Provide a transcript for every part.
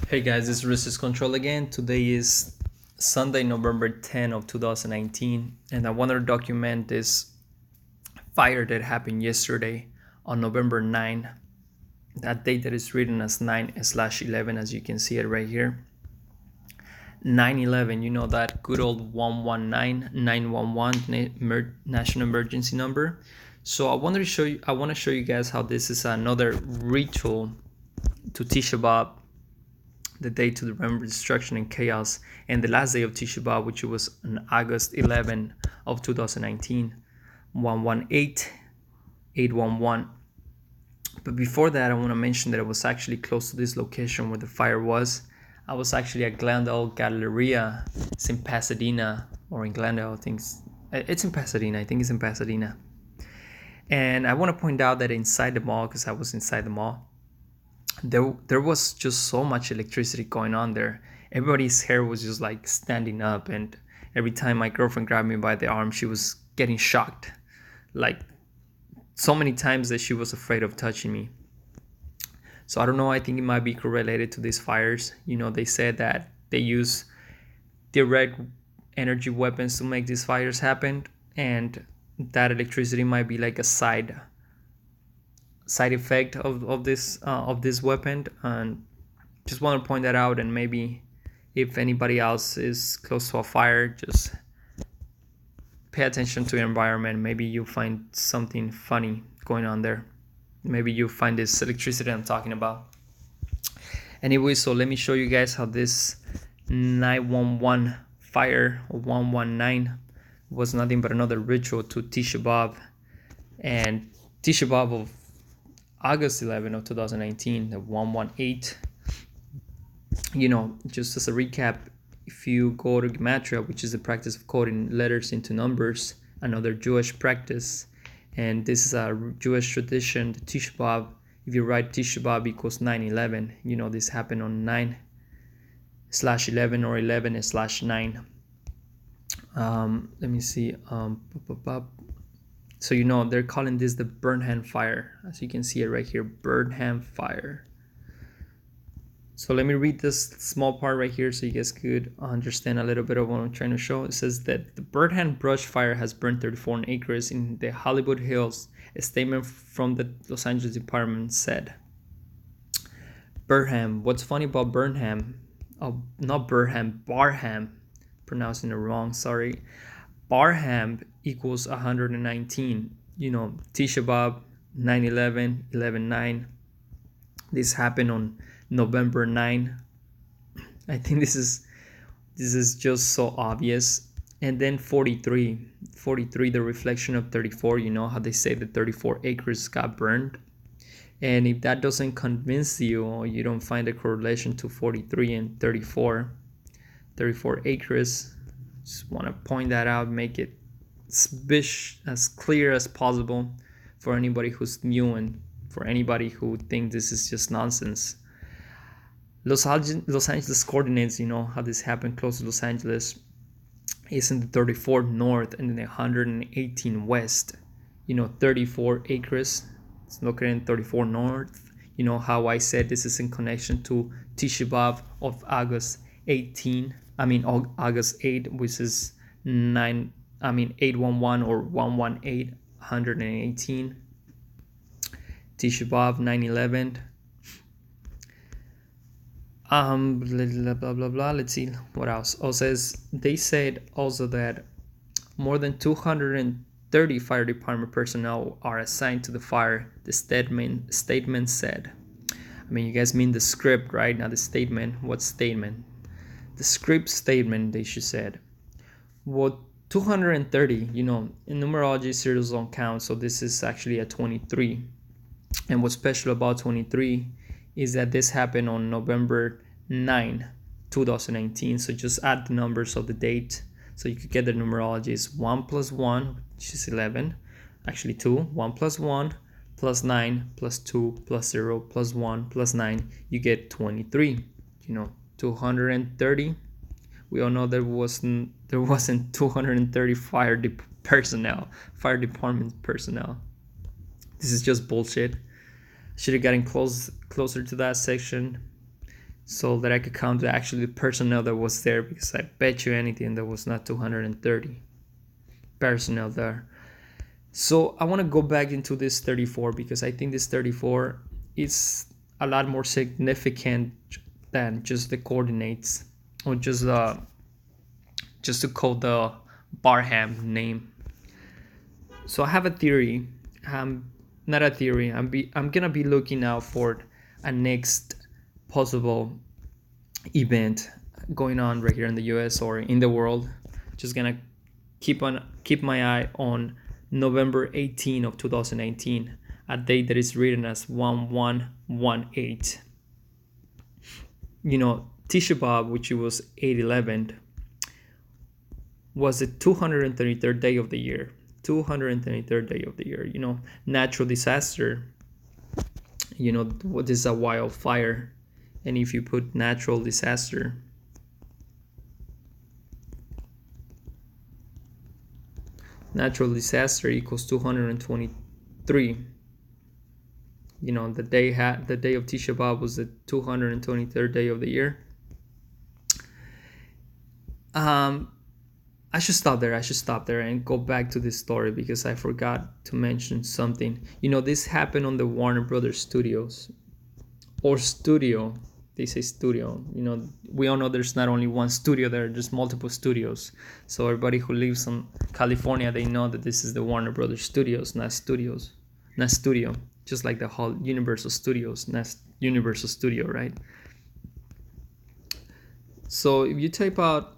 Hey guys, this is Resist Control again. Today is Sunday, November 10 of 2019, and I wanted to document this fire that happened yesterday on November 9. That date that is written as 9/11, as you can see it right here. 9/11, you know that good old 119 911 national emergency number. So I want to show you guys how this is another ritual to Tisha Bav, the day to remember destruction and chaos, and the last day of Tisha Bav, which was on August 11 of 2019, 118 811. But before that, I want to mention that I was actually close to this location where the fire was. I was actually at Glendale Galleria. It's in Pasadena, or in Glendale, I think it's in Pasadena. I think it's in Pasadena. And I want to point out that inside the mall, because I was inside the mall, there was just so much electricity going on there. Everybody's hair was just like standing up, and every time my girlfriend grabbed me by the arm, she was getting shocked, like so many times that she was afraid of touching me. So I don't know, I think it might be correlated to these fires. You know, they said that they use direct energy weapons to make these fires happen, and that electricity might be like a side effect of this weapon. And just want to point that out, and maybe if anybody else is close to a fire, just pay attention to your environment. Maybe you find something funny going on there. Maybe you find this electricity I'm talking about. Anyway, so let me show you guys how this 911 fire, or 119, was nothing but another ritual to Tisha Bav. And Tisha Bav of August 11 of 2019, the 118. You know, just as a recap, if you go to Gematria, which is the practice of coding letters into numbers, another Jewish practice, and this is a Jewish tradition, the Tisha Bav. If you write Tisha Bav equals 9/11, you know this happened on 9/11 or 11/9. Let me see. So you know they're calling this the Burnham fire, as you can see it right here, Burnham fire. So let me read this small part right here so you guys could understand a little bit of what I'm trying to show. It says that the Burnham brush fire has burned 34 acres in the Hollywood Hills. A statement from the Los Angeles Department said, Burnham. What's funny about Burnham? Oh, not Burnham, Barham. Pronouncing it wrong, sorry. Barham equals 119. You know, Tisha Bav, 9/11, 11/9. This happened on November 9. I think this is just so obvious. And then 43, the reflection of 34. You know how they say that 34 acres got burned. And if that doesn't convince you, or you don't find a correlation to 43 and 34 acres, just want to point that out, make it as clear as possible for anybody who's new and for anybody who thinks this is just nonsense. Los Angeles coordinates, you know how this happened close to Los Angeles, is in the 34 north and then 118 west. You know, 34 acres. It's located in 34 north. You know how I said this is in connection to Tisha Bav of August 8, which is 811 or 118, 118. Tisha Bav, 9/11. Blah blah blah. Let's see what else. They said also that more than 230 fire department personnel are assigned to the fire. The statement said. I mean, you guys mean the script, right? Not the statement. What statement? The script statement, they should said. Well, 230, you know, in numerology, zeros don't count, so this is actually a 23. And what's special about 23 is that this happened on November 9, 2019. So just add the numbers of the date so you could get the numerology. Is 1 plus 1, which is 11. Actually 2. 1 plus 1 plus 9 plus 2 plus 0 plus 1 plus 9. You get 23. You know, 230. We all know there wasn't 230 fire department personnel. This is just bullshit. Should have gotten closer to that section. so that I could count the actually the personnel that was there, because I bet you anything there was not 230 personnel there. So I want to go back into this 34 because I think this 34 is a lot more significant than just the coordinates or just to call the Barham name. So I have a theory. Not a theory. I'm gonna be looking out for a next possible event going on right here in the US or in the world. Just gonna keep my eye on November 18 of 2019, a date that is written as 1118. Tisha Bav, which was 8/11, was the 233rd day of the year. 233rd day of the year. Natural disaster. What is a wildfire? And if you put natural disaster, equals 223. The day of Tisha Bav was the 223rd day of the year. I should stop there and go back to this story because I forgot to mention something. This happened on the Warner Brothers Studios, or studio. They say studio. We all know there's not only one studio there, there's multiple studios. So everybody who lives in California, they know that this is the Warner Brothers Studios, not studio. Just like the whole Universal Studios, not Universal Studio, right? So if you type out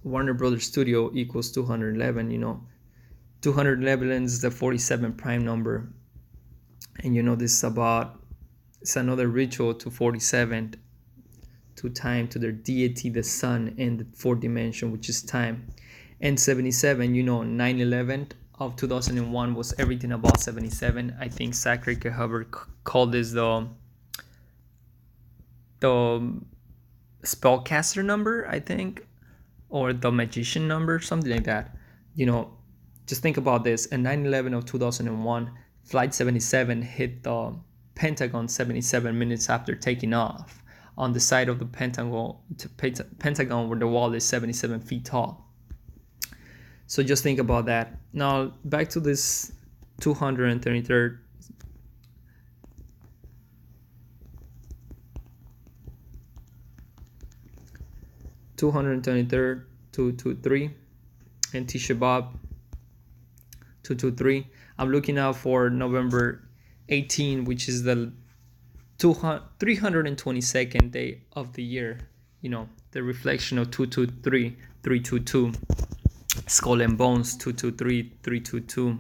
Warner Brothers Studio equals 211, 211 is the 47 prime number. And this is it's another ritual to 47, to time, to their deity, the sun, and the fourth dimension, which is time. And 77, 9/11 of 2001 was everything about 77. I think Zachary Hubbard called this the spellcaster number, I think, or the magician number, something like that. Just think about this. In 9/11 of 2001, Flight 77 hit the Pentagon 77 minutes after taking off on the side of the Pentagon where the wall is 77 feet tall. So just think about that. Now back to this 233rd. (223rd) 223, and Tisha Bav 223. I'm looking out for November 18, which is the 322nd day of the year. The reflection of 223, 322. Skull and Bones 223, 322.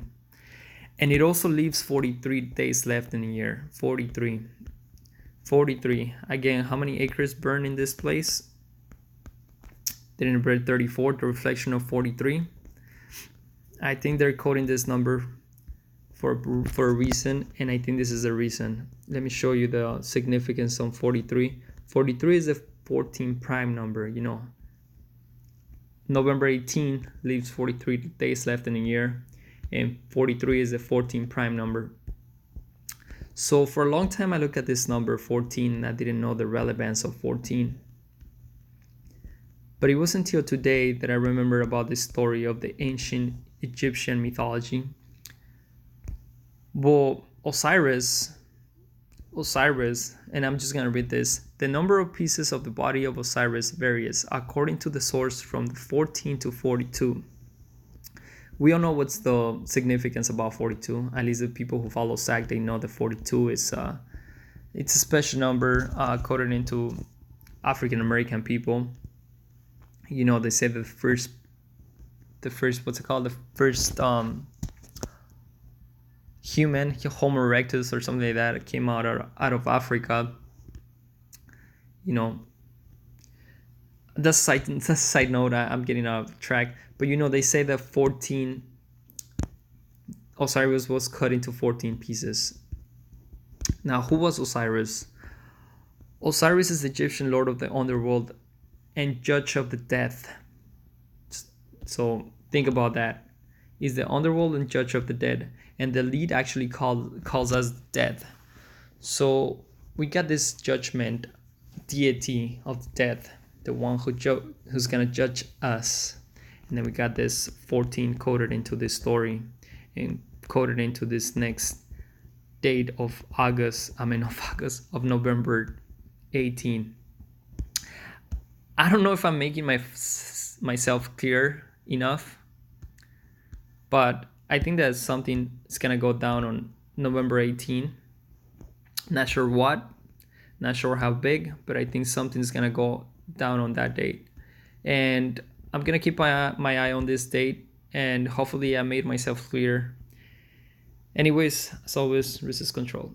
And it also leaves 43 days left in the year. 43. Again, how many acres burn in this place? Didn't burn 34, the reflection of 43. I think they're coding this number for a reason, and I think this is the reason. Let me show you the significance on 43. 43 is a 14 prime number. November 18 leaves 43 days left in a year, and 43 is a 14 prime number. So for a long time I looked at this number 14 and I didn't know the relevance of 14. But it wasn't until today that I remember about this story of the ancient Egyptian mythology. Well, Osiris, and I'm just going to read this. The number of pieces of the body of Osiris varies according to the source from 14 to 42. We all know what's the significance about 42. At least the people who follow SAC, they know that 42 is it's a special number coded into African American people. They say the first what's it called? The first human, Homo erectus or something like that, came out of Africa. That's a side note. I'm getting off track, but they say that Osiris was cut into 14 pieces. Now, who was Osiris? Osiris is the Egyptian lord of the underworld and judge of the dead. So think about that. He's the underworld and judge of the dead, and the lead actually calls us dead. So we got this judgment deity of death, the one who's gonna judge us. And then we got this 14 coded into this story and coded into this next date of November 18. I don't know if I'm making myself clear enough, but I think that something is gonna go down on November 18. Not sure what, not sure how big, but I think something's gonna go down on that date. And I'm gonna keep my eye on this date, and hopefully I made myself clear. Anyways, as always, resist control.